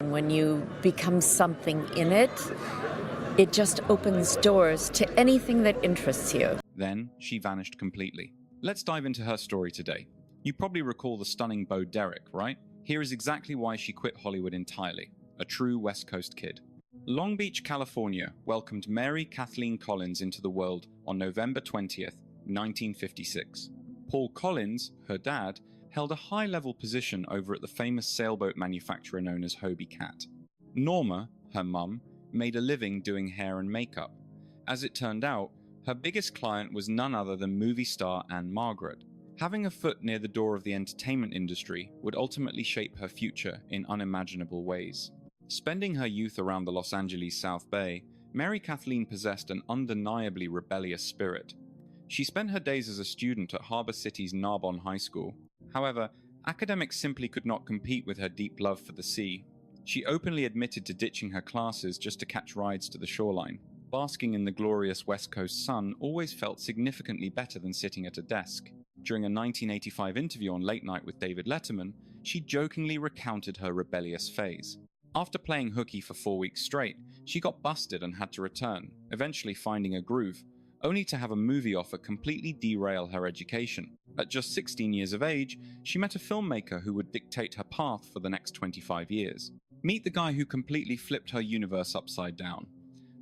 When you become something in it, it just opens doors to anything that interests you. Then she vanished completely. Let's dive into her story today. You probably recall the stunning Bo Derek, right? Here is exactly why she quit Hollywood entirely. A true West Coast kid. Long Beach, California welcomed Mary Kathleen Collins into the world on November 20th, 1956. Paul Collins, her dad, held a high-level position over at the famous sailboat manufacturer known as Hobie Cat. Norma, her mum, made a living doing hair and makeup. As it turned out, her biggest client was none other than movie star Anne Margaret. Having a foot near the door of the entertainment industry would ultimately shape her future in unimaginable ways. Spending her youth around the Los Angeles South Bay, Mary Kathleen possessed an undeniably rebellious spirit. She spent her days as a student at Harbor City's Narbonne High School. However, academics simply could not compete with her deep love for the sea. She openly admitted to ditching her classes just to catch rides to the shoreline. Basking in the glorious West Coast sun always felt significantly better than sitting at a desk. During a 1985 interview on Late Night with David Letterman, she jokingly recounted her rebellious phase. After playing hooky for 4 weeks straight, she got busted and had to return, eventually finding a groove, only to have a movie offer completely derail her education. At just 16 years of age, she met a filmmaker who would dictate her path for the next 25 years. Meet the guy who completely flipped her universe upside down.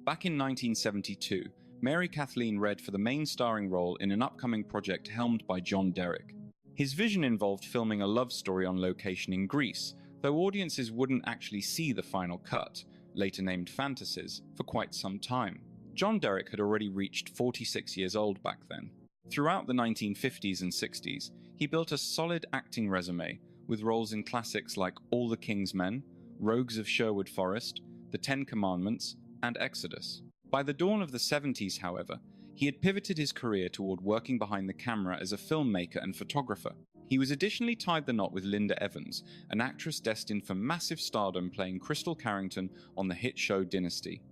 Back in 1972, Mary Kathleen read for the main starring role in an upcoming project helmed by John Derek. His vision involved filming a love story on location in Greece, though audiences wouldn't actually see the final cut, later named Fantasies, for quite some time. John Derek had already reached 46 years old back then. Throughout the 1950s and 60s, he built a solid acting resume with roles in classics like All the King's Men, Rogues of Sherwood Forest, The Ten Commandments, and Exodus. By the dawn of the 70s, however, he had pivoted his career toward working behind the camera as a filmmaker and photographer. He was additionally tied the knot with Linda Evans, an actress destined for massive stardom playing Crystal Carrington on the hit show Dynasty.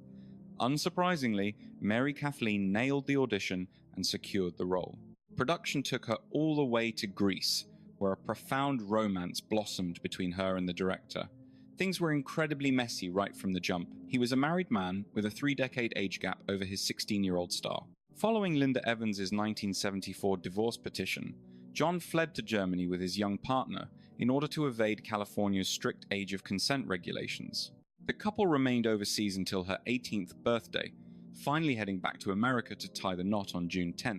Unsurprisingly, Mary Kathleen nailed the audition and secured the role. Production took her all the way to Greece, where a profound romance blossomed between her and the director. Things were incredibly messy right from the jump. He was a married man with a 3-decade age gap over his 16-year-old star. Following Linda Evans' 1974 divorce petition, John fled to Germany with his young partner in order to evade California's strict age of consent regulations. The couple remained overseas until her 18th birthday, finally heading back to America to tie the knot on June 10,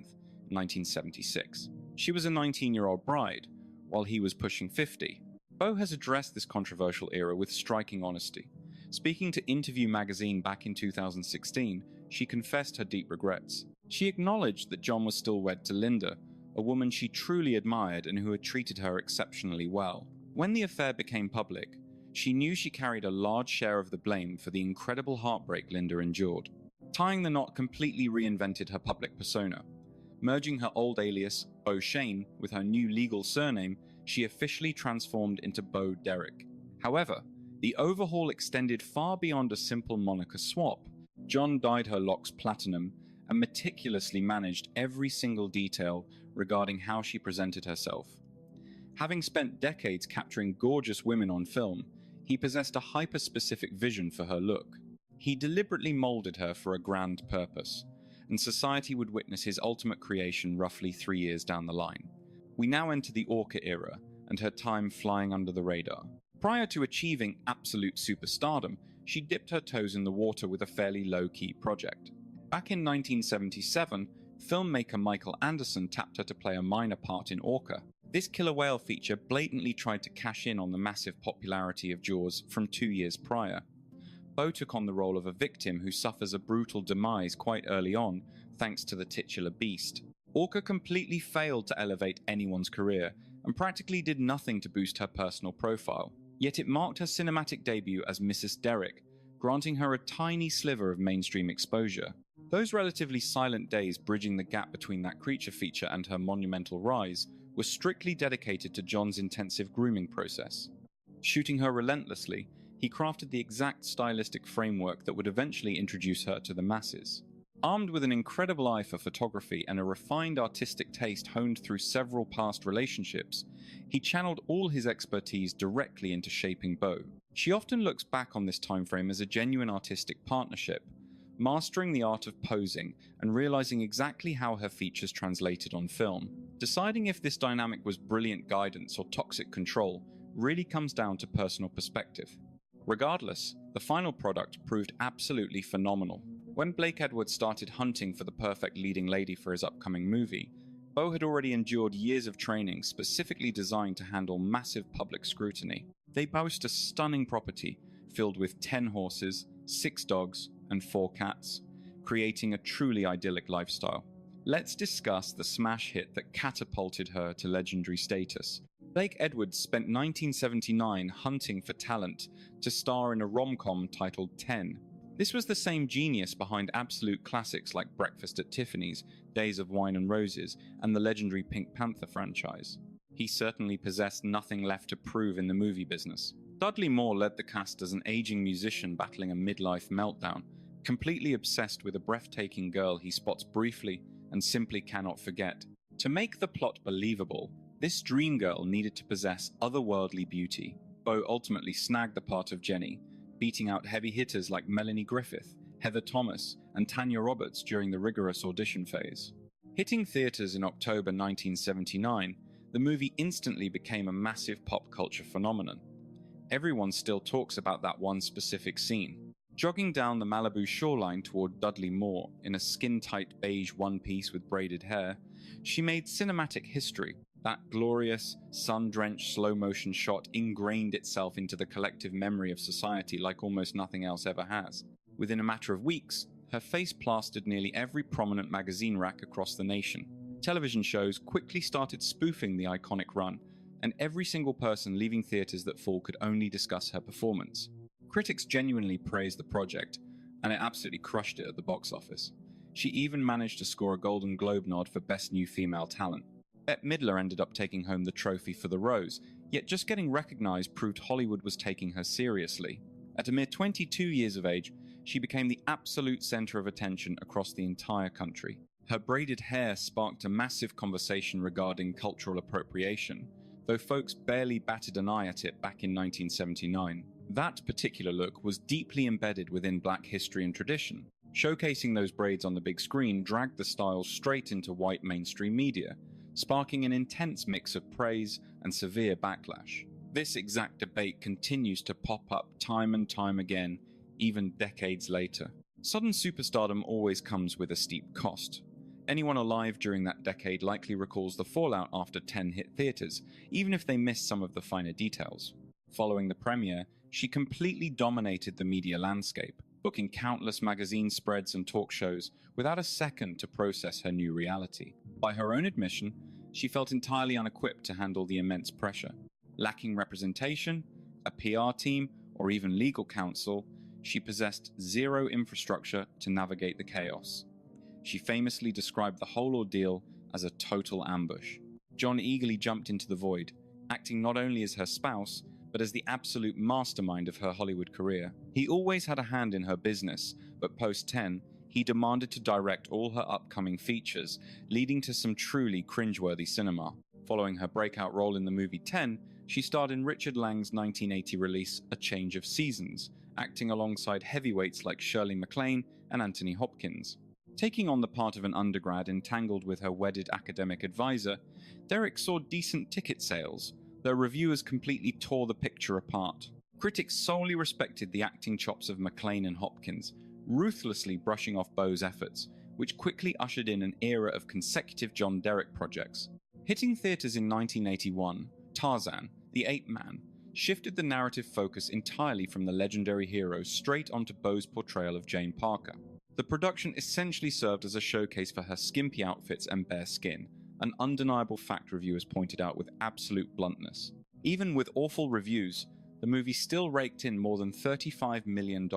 1976. She was a 19-year-old bride, while he was pushing 50. Bo has addressed this controversial era with striking honesty. Speaking to Interview magazine back in 2016, she confessed her deep regrets. She acknowledged that John was still wed to Linda, a woman she truly admired and who had treated her exceptionally well. When the affair became public, she knew she carried a large share of the blame for the incredible heartbreak Linda endured. Tying the knot completely reinvented her public persona. Merging her old alias, Bo Shane, with her new legal surname, she officially transformed into Bo Derek. However, the overhaul extended far beyond a simple moniker swap. John dyed her locks platinum and meticulously managed every single detail regarding how she presented herself. Having spent decades capturing gorgeous women on film, he possessed a hyper-specific vision for her look. He deliberately molded her for a grand purpose, and society would witness his ultimate creation roughly 3 years down the line. We now enter the Orca era, and her time flying under the radar. Prior to achieving absolute superstardom, she dipped her toes in the water with a fairly low-key project. Back in 1977, filmmaker Michael Anderson tapped her to play a minor part in Orca. This killer whale feature blatantly tried to cash in on the massive popularity of Jaws from 2 years prior. Bo took on the role of a victim who suffers a brutal demise quite early on, thanks to the titular beast. Orca completely failed to elevate anyone's career, and practically did nothing to boost her personal profile. Yet it marked her cinematic debut as Mrs. Derek, granting her a tiny sliver of mainstream exposure. Those relatively silent days bridging the gap between that creature feature and her monumental rise were strictly dedicated to John's intensive grooming process. Shooting her relentlessly, he crafted the exact stylistic framework that would eventually introduce her to the masses. Armed with an incredible eye for photography and a refined artistic taste honed through several past relationships, he channeled all his expertise directly into shaping Bo. She often looks back on this timeframe as a genuine artistic partnership, mastering the art of posing and realizing exactly how her features translated on film. Deciding if this dynamic was brilliant guidance or toxic control really comes down to personal perspective. Regardless, the final product proved absolutely phenomenal. When Blake Edwards started hunting for the perfect leading lady for his upcoming movie, Beau had already endured years of training specifically designed to handle massive public scrutiny. They boast a stunning property filled with 10 horses, 6 dogs, and 4 cats, creating a truly idyllic lifestyle. Let's discuss the smash hit that catapulted her to legendary status. Blake Edwards spent 1979 hunting for talent to star in a rom-com titled 10. This was the same genius behind absolute classics like Breakfast at Tiffany's, Days of Wine and Roses, and the legendary Pink Panther franchise. He certainly possessed nothing left to prove in the movie business. Dudley Moore led the cast as an aging musician battling a midlife meltdown, completely obsessed with a breathtaking girl he spots briefly and simply cannot forget. To make the plot believable, this dream girl needed to possess otherworldly beauty. Beau ultimately snagged the part of Jenny, beating out heavy hitters like Melanie Griffith, Heather Thomas, and Tanya Roberts during the rigorous audition phase. Hitting theaters in October 1979, the movie instantly became a massive pop culture phenomenon. Everyone still talks about that one specific scene. Jogging down the Malibu shoreline toward Dudley Moore in a skin-tight beige one-piece with braided hair, she made cinematic history. That glorious, sun-drenched slow-motion shot ingrained itself into the collective memory of society like almost nothing else ever has. Within a matter of weeks, her face plastered nearly every prominent magazine rack across the nation. Television shows quickly started spoofing the iconic run, and every single person leaving theaters that fall could only discuss her performance. Critics genuinely praised the project, and it absolutely crushed it at the box office. She even managed to score a Golden Globe nod for Best New Female Talent. Bette Midler ended up taking home the trophy for The Rose, yet just getting recognized proved Hollywood was taking her seriously. At a mere 22 years of age, she became the absolute center of attention across the entire country. Her braided hair sparked a massive conversation regarding cultural appropriation, though folks barely batted an eye at it back in 1979. That particular look was deeply embedded within Black history and tradition. Showcasing those braids on the big screen dragged the style straight into white mainstream media, sparking an intense mix of praise and severe backlash. This exact debate continues to pop up time and time again, even decades later. Sudden superstardom always comes with a steep cost. Anyone alive during that decade likely recalls the fallout after 10 hit theaters, even if they missed some of the finer details. Following the premiere, she completely dominated the media landscape, booking countless magazine spreads and talk shows without a second to process her new reality. By her own admission, she felt entirely unequipped to handle the immense pressure. Lacking representation, a PR team, or even legal counsel, she possessed zero infrastructure to navigate the chaos. She famously described the whole ordeal as a total ambush. John eagerly jumped into the void, acting not only as her spouse, but as the absolute mastermind of her Hollywood career. He always had a hand in her business, but post-10, he demanded to direct all her upcoming features, leading to some truly cringeworthy cinema. Following her breakout role in the movie 10, she starred in Richard Lang's 1980 release A Change of Seasons, acting alongside heavyweights like Shirley MacLaine and Anthony Hopkins. Taking on the part of an undergrad entangled with her wedded academic advisor, Derek saw decent ticket sales, though reviewers completely tore the picture apart. Critics solely respected the acting chops of MacLaine and Hopkins, ruthlessly brushing off Beau's efforts, which quickly ushered in an era of consecutive John Derek projects. Hitting theaters in 1981, Tarzan, the Ape Man, shifted the narrative focus entirely from the legendary hero straight onto Beau's portrayal of Jane Parker. The production essentially served as a showcase for her skimpy outfits and bare skin, an undeniable fact reviewers pointed out with absolute bluntness. Even with awful reviews, the movie still raked in more than $35 million,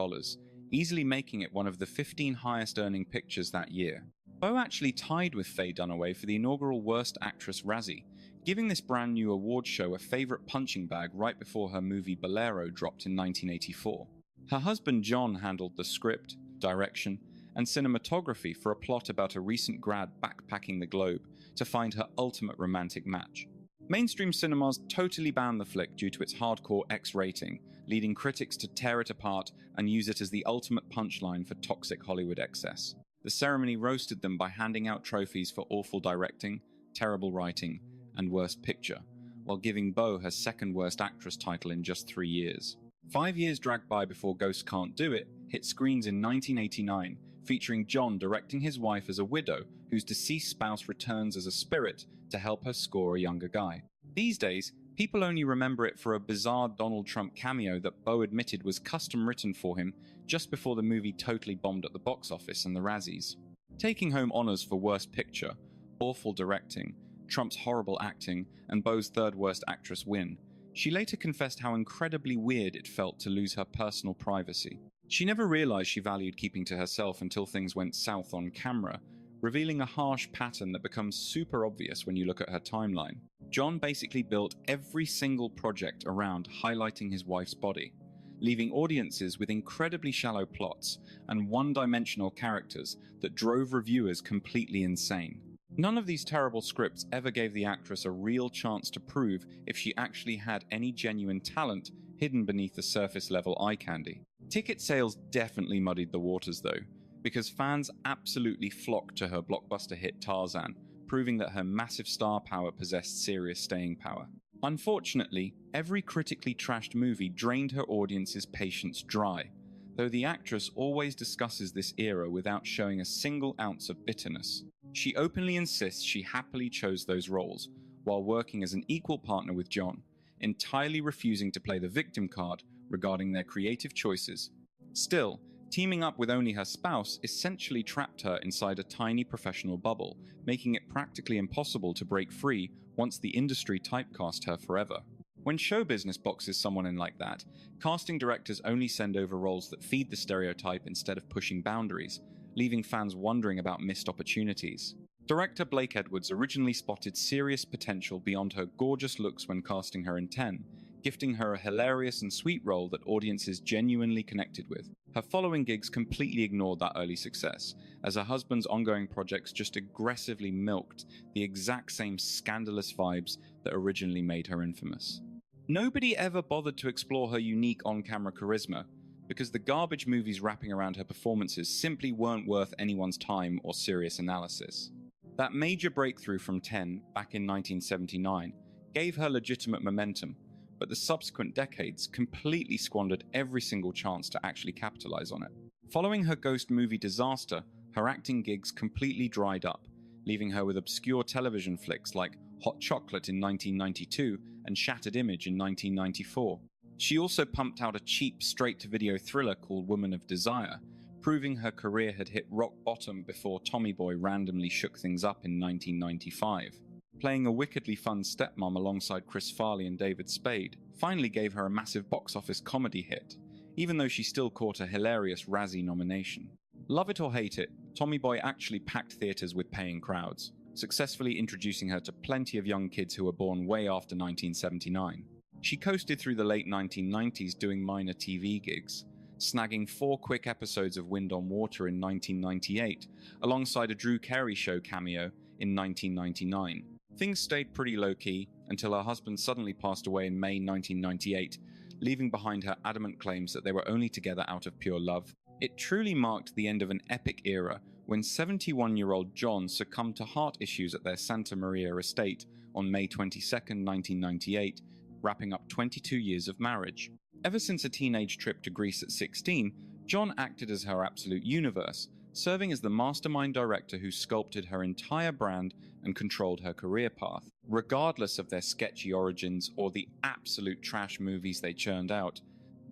easily making it one of the 15 highest earning pictures that year. Beau actually tied with Faye Dunaway for the inaugural Worst Actress Razzie, giving this brand new award show a favorite punching bag right before her movie Bolero dropped in 1984. Her husband John handled the script, direction, and cinematography for a plot about a recent grad backpacking the globe to find her ultimate romantic match. Mainstream cinemas totally banned the flick due to its hardcore X rating, leading critics to tear it apart and use it as the ultimate punchline for toxic Hollywood excess. The ceremony roasted them by handing out trophies for awful directing, terrible writing, and worst picture, while giving Beau her second worst actress title in just 3 years. 5 years dragged by before Ghosts Can't Do It hit screens in 1989, featuring John directing his wife as a widow whose deceased spouse returns as a spirit to help her score a younger guy. These days, people only remember it for a bizarre Donald Trump cameo that Beau admitted was custom written for him just before the movie totally bombed at the box office and the Razzies. Taking home honors for worst picture, awful directing, Trump's horrible acting, and Beau's third worst actress win, she later confessed how incredibly weird it felt to lose her personal privacy. She never realized she valued keeping to herself until things went south on camera, revealing a harsh pattern that becomes super obvious when you look at her timeline. John basically built every single project around highlighting his wife's body, leaving audiences with incredibly shallow plots and one-dimensional characters that drove reviewers completely insane. None of these terrible scripts ever gave the actress a real chance to prove if she actually had any genuine talent hidden beneath the surface-level eye candy. Ticket sales definitely muddied the waters though, because fans absolutely flocked to her blockbuster hit Tarzan, proving that her massive star power possessed serious staying power. Unfortunately, every critically trashed movie drained her audience's patience dry, though the actress always discusses this era without showing a single ounce of bitterness. She openly insists she happily chose those roles, while working as an equal partner with John, entirely refusing to play the victim card regarding their creative choices. Still, teaming up with only her spouse essentially trapped her inside a tiny professional bubble, making it practically impossible to break free once the industry typecast her forever. When show business boxes someone in like that, casting directors only send over roles that feed the stereotype instead of pushing boundaries, leaving fans wondering about missed opportunities. Director Blake Edwards originally spotted serious potential beyond her gorgeous looks when casting her in 10, gifting her a hilarious and sweet role that audiences genuinely connected with. Her following gigs completely ignored that early success, as her husband's ongoing projects just aggressively milked the exact same scandalous vibes that originally made her infamous. Nobody ever bothered to explore her unique on-camera charisma, because the garbage movies wrapping around her performances simply weren't worth anyone's time or serious analysis. That major breakthrough from 10 back in 1979 gave her legitimate momentum, but the subsequent decades completely squandered every single chance to actually capitalize on it. Following her ghost movie disaster, her acting gigs completely dried up, leaving her with obscure television flicks like Hot Chocolate in 1992 and Shattered Image in 1994. She also pumped out a cheap straight-to-video thriller called Woman of Desire, proving her career had hit rock bottom before Tommy Boy randomly shook things up in 1995. Playing a wickedly fun stepmom alongside Chris Farley and David Spade finally gave her a massive box office comedy hit, even though she still caught a hilarious Razzie nomination. Love it or hate it, Tommy Boy actually packed theaters with paying crowds, successfully introducing her to plenty of young kids who were born way after 1979. She coasted through the late 1990s doing minor TV gigs, snagging 4 quick episodes of Wind on Water in 1998, alongside a Drew Carey Show cameo in 1999. Things stayed pretty low-key until her husband suddenly passed away in May 1998, leaving behind her adamant claims that they were only together out of pure love. It truly marked the end of an epic era when 71-year-old John succumbed to heart issues at their Santa Maria estate on May 22, 1998, wrapping up 22 years of marriage. Ever since a teenage trip to Greece at 16, John acted as her absolute universe, serving as the mastermind director who sculpted her entire brand and controlled her career path. Regardless of their sketchy origins or the absolute trash movies they churned out,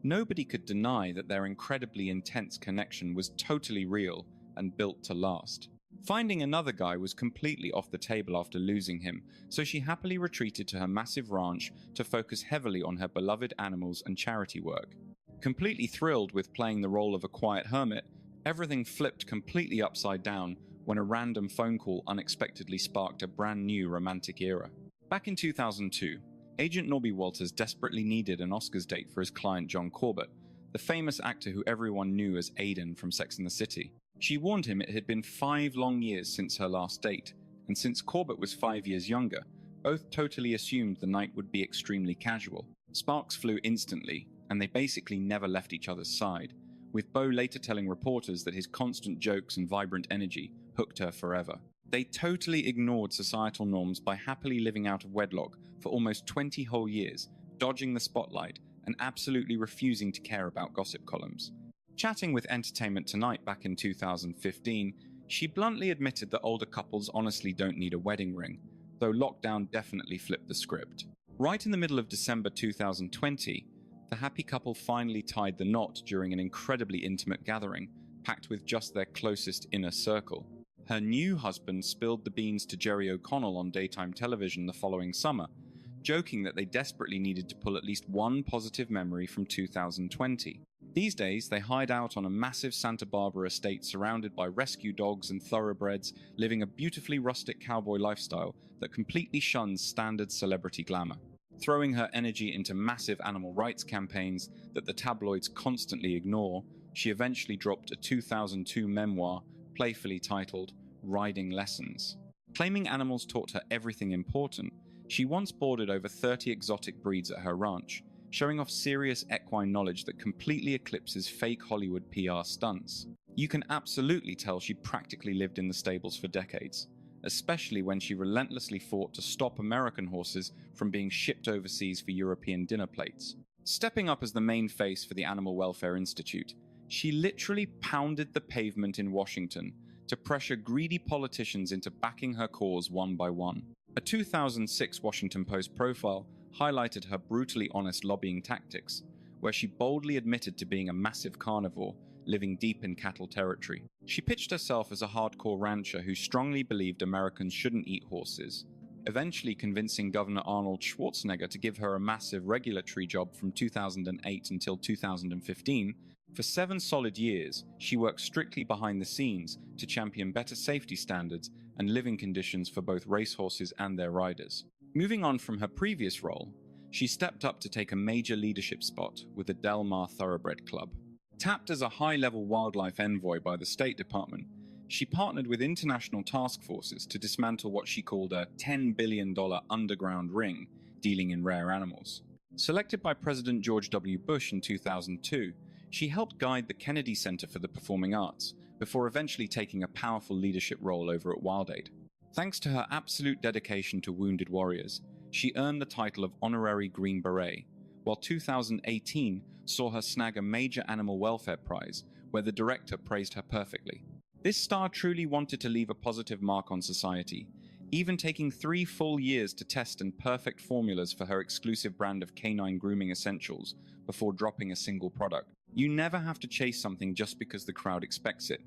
nobody could deny that their incredibly intense connection was totally real and built to last. Finding another guy was completely off the table after losing him, so she happily retreated to her massive ranch to focus heavily on her beloved animals and charity work. Completely thrilled with playing the role of a quiet hermit, everything flipped completely upside down when a random phone call unexpectedly sparked a brand new romantic era. Back in 2002, Agent Norby Walters desperately needed an Oscars date for his client John Corbett, the famous actor who everyone knew as Aiden from Sex and the City. She warned him it had been 5 long years since her last date, and since Corbett was 5 years younger, Both totally assumed the night would be extremely casual. Sparks flew instantly, and they basically never left each other's side, with Bo later telling reporters that his constant jokes and vibrant energy hooked her forever. They totally ignored societal norms by happily living out of wedlock for almost 20 whole years, dodging the spotlight and absolutely refusing to care about gossip columns. Chatting with Entertainment Tonight back in 2015, she bluntly admitted that older couples honestly don't need a wedding ring, though lockdown definitely flipped the script. Right in the middle of December 2020, the happy couple finally tied the knot during an incredibly intimate gathering, packed with just their closest inner circle. Her new husband spilled the beans to Jerry O'Connell on daytime television the following summer, joking that they desperately needed to pull at least one positive memory from 2020. These days, they hide out on a massive Santa Barbara estate surrounded by rescue dogs and thoroughbreds, living a beautifully rustic cowboy lifestyle that completely shuns standard celebrity glamour. Throwing her energy into massive animal rights campaigns that the tabloids constantly ignore, she eventually dropped a 2002 memoir playfully titled Riding Lessons. Claiming animals taught her everything important, she once boarded over 30 exotic breeds at her ranch, showing off serious equine knowledge that completely eclipses fake Hollywood PR stunts. You can absolutely tell she practically lived in the stables for decades, especially when she relentlessly fought to stop American horses from being shipped overseas for European dinner plates. Stepping up as the main face for the Animal Welfare Institute, she literally pounded the pavement in Washington to pressure greedy politicians into backing her cause one by one. A 2006 Washington Post profile highlighted her brutally honest lobbying tactics, where she boldly admitted to being a massive carnivore, living deep in cattle territory. She pitched herself as a hardcore rancher who strongly believed Americans shouldn't eat horses, eventually convincing Governor Arnold Schwarzenegger to give her a massive regulatory job from 2008 until 2015. For 7 solid years, she worked strictly behind the scenes to champion better safety standards and living conditions for both racehorses and their riders. Moving on from her previous role, she stepped up to take a major leadership spot with the Del Mar Thoroughbred Club. Tapped as a high-level wildlife envoy by the State Department, she partnered with international task forces to dismantle what she called a $10 billion underground ring dealing in rare animals. Selected by President George W. Bush in 2002, she helped guide the Kennedy Center for the Performing Arts, before eventually taking a powerful leadership role over at WildAid. Thanks to her absolute dedication to wounded warriors, she earned the title of Honorary Green Beret, while 2018 saw her snag a major animal welfare prize, where the director praised her perfectly. This star truly wanted to leave a positive mark on society, even taking 3 full years to test and perfect formulas for her exclusive brand of canine grooming essentials before dropping a single product. You never have to chase something just because the crowd expects it,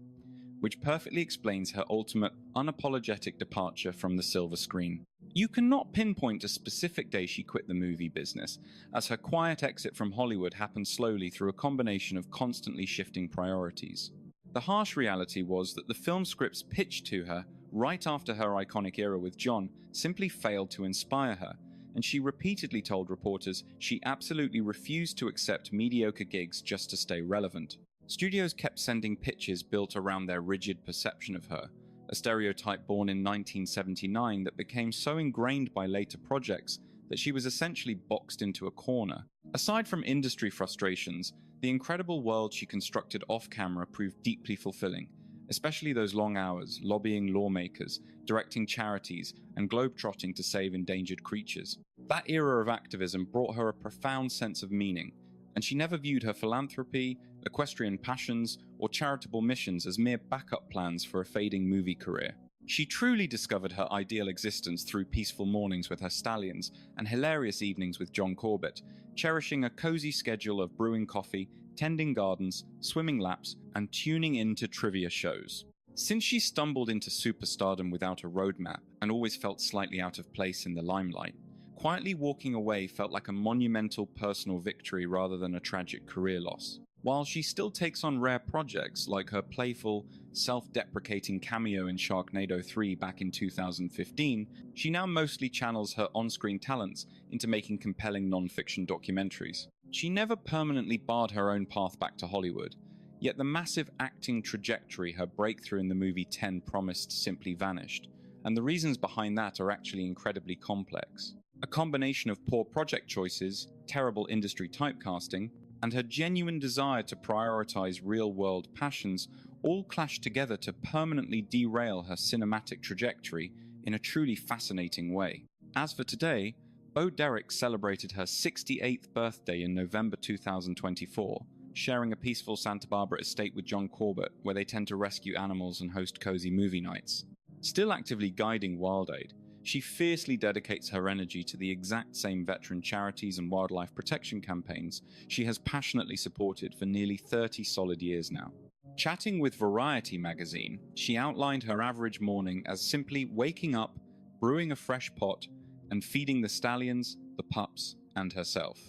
which perfectly explains her ultimate, unapologetic departure from the silver screen. You cannot pinpoint a specific day she quit the movie business, as her quiet exit from Hollywood happened slowly through a combination of constantly shifting priorities. The harsh reality was that the film scripts pitched to her right after her iconic era with John simply failed to inspire her, and she repeatedly told reporters she absolutely refused to accept mediocre gigs just to stay relevant. Studios kept sending pitches built around their rigid perception of her, a stereotype born in 1979 that became so ingrained by later projects that she was essentially boxed into a corner. Aside from industry frustrations, the incredible world she constructed off-camera proved deeply fulfilling, especially those long hours lobbying lawmakers, directing charities, and globetrotting to save endangered creatures. That era of activism brought her a profound sense of meaning, and she never viewed her philanthropy, equestrian passions, or charitable missions as mere backup plans for a fading movie career. She truly discovered her ideal existence through peaceful mornings with her stallions and hilarious evenings with John Corbett, cherishing a cozy schedule of brewing coffee, tending gardens, swimming laps, and tuning into trivia shows. Since she stumbled into superstardom without a roadmap and always felt slightly out of place in the limelight, quietly walking away felt like a monumental personal victory rather than a tragic career loss. While she still takes on rare projects like her playful, self-deprecating cameo in Sharknado 3 back in 2015, she now mostly channels her on-screen talents into making compelling non-fiction documentaries. She never permanently barred her own path back to Hollywood, yet the massive acting trajectory her breakthrough in the movie 10 promised simply vanished, and the reasons behind that are actually incredibly complex. A combination of poor project choices, terrible industry typecasting, and her genuine desire to prioritize real-world passions all clash together to permanently derail her cinematic trajectory in a truly fascinating way. As for today, Bo Derek celebrated her 68th birthday in November 2024, sharing a peaceful Santa Barbara estate with John Corbett, where they tend to rescue animals and host cozy movie nights. Still actively guiding Wild Aid, she fiercely dedicates her energy to the exact same veteran charities and wildlife protection campaigns she has passionately supported for nearly 30 solid years now. Chatting with Variety magazine, she outlined her average morning as simply waking up, brewing a fresh pot, and feeding the stallions, the pups, and herself.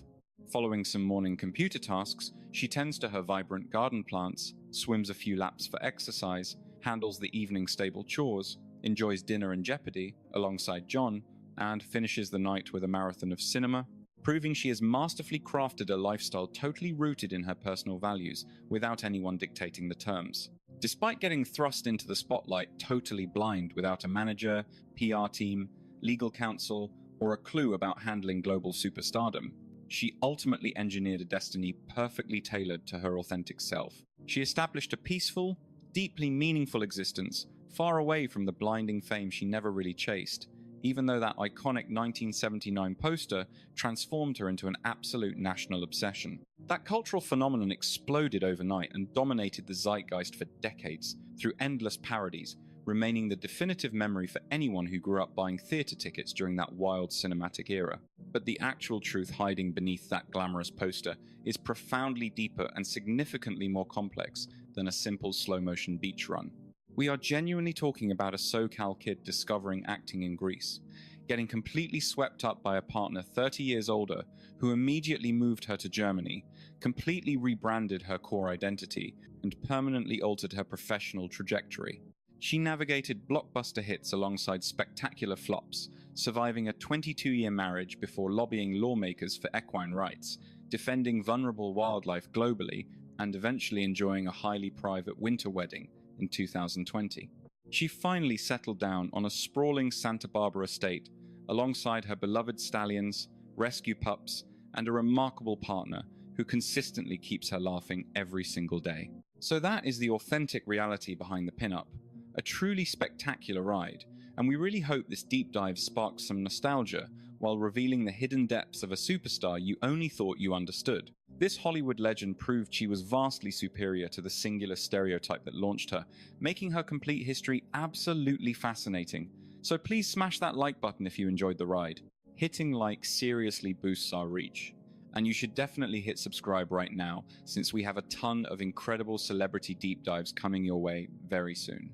Following some morning computer tasks, she tends to her vibrant garden plants, swims a few laps for exercise, handles the evening stable chores, enjoys dinner and Jeopardy alongside John, and finishes the night with a marathon of cinema, proving she has masterfully crafted a lifestyle totally rooted in her personal values without anyone dictating the terms. Despite getting thrust into the spotlight totally blind without a manager, PR team, legal counsel, or a clue about handling global superstardom, she ultimately engineered a destiny perfectly tailored to her authentic self. She established a peaceful, deeply meaningful existence far away from the blinding fame she never really chased, even though that iconic 1979 poster transformed her into an absolute national obsession. That cultural phenomenon exploded overnight and dominated the zeitgeist for decades through endless parodies, remaining the definitive memory for anyone who grew up buying theater tickets during that wild cinematic era. But the actual truth hiding beneath that glamorous poster is profoundly deeper and significantly more complex than a simple slow-motion beach run. We are genuinely talking about a SoCal kid discovering acting in Greece, getting completely swept up by a partner 30 years older who immediately moved her to Germany, completely rebranded her core identity, and permanently altered her professional trajectory. She navigated blockbuster hits alongside spectacular flops, surviving a 22-year marriage before lobbying lawmakers for equine rights, defending vulnerable wildlife globally, and eventually enjoying a highly private winter wedding in 2020. She finally settled down on a sprawling Santa Barbara estate alongside her beloved stallions, rescue pups, and a remarkable partner who consistently keeps her laughing every single day. So that is the authentic reality behind the pinup. A truly spectacular ride, and we really hope this deep dive sparks some nostalgia while revealing the hidden depths of a superstar you only thought you understood. This Hollywood legend proved she was vastly superior to the singular stereotype that launched her, making her complete history absolutely fascinating. So please smash that like button if you enjoyed the ride. Hitting like seriously boosts our reach. And you should definitely hit subscribe right now, since we have a ton of incredible celebrity deep dives coming your way very soon.